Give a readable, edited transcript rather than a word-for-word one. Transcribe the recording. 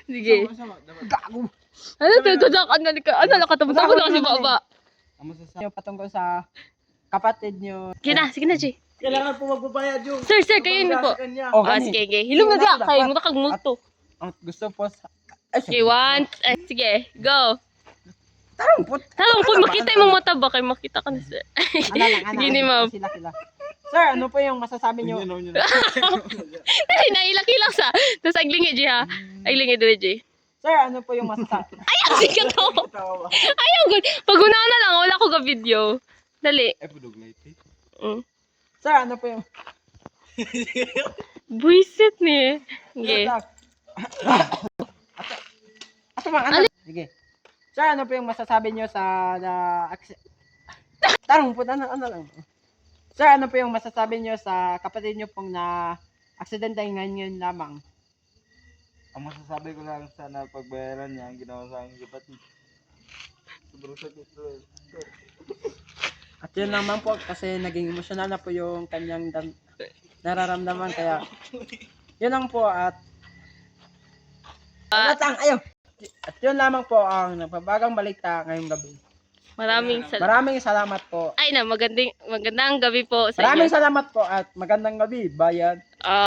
Sige. Gago. Ano tutudak? Ano nakatapos-tapos na kasi baba. Ang masasabi nyo patungkol sa kapatid nyo. Sige na, Jay. Kailangan po magbabayad yung Sir, kayo yun po. Oh, Sige. Hilom na diya. Kayo mo nakagmuto. Ang gusto po sa... Okay, sige, go. Tarong Po, makita yung mata ba? Kayo makita ka na, sir. Sige ni ma'am. Sila. Sir, ano po yung masasabi nyo? Kasi nailaki-lak sa. Tapos aglingi, Jay, ha? Aglingi doon, Jay. Sir, ano po yung masasabi? Ayaw, sige to. Ayaw, good. Pag-una na lang, wala ko ka video. Dali. Sir, ano po yung... Buisit ni. Sige. Ato bang ano? Sige. Sir, ano po yung masasabi nyo sa... Tarong po, ano lang. Sir, ano po yung masasabi nyo sa kapatid nyo pong na aksidente ngayon lamang? Ang masasabi ko lang sana pagbayaran niya ang ginawa sa aking kapatid. Sobrang sakit to. At yun naman po kasi naging emosyonal na po yung kanyang nararamdaman kaya yun lang po at ayaw. At yun lamang po ang napabagang balita ngayong gabi. Maraming salamat po. Ay na, magandang gabi po sa Maraming inyo. salamat po at magandang gabi, bayan.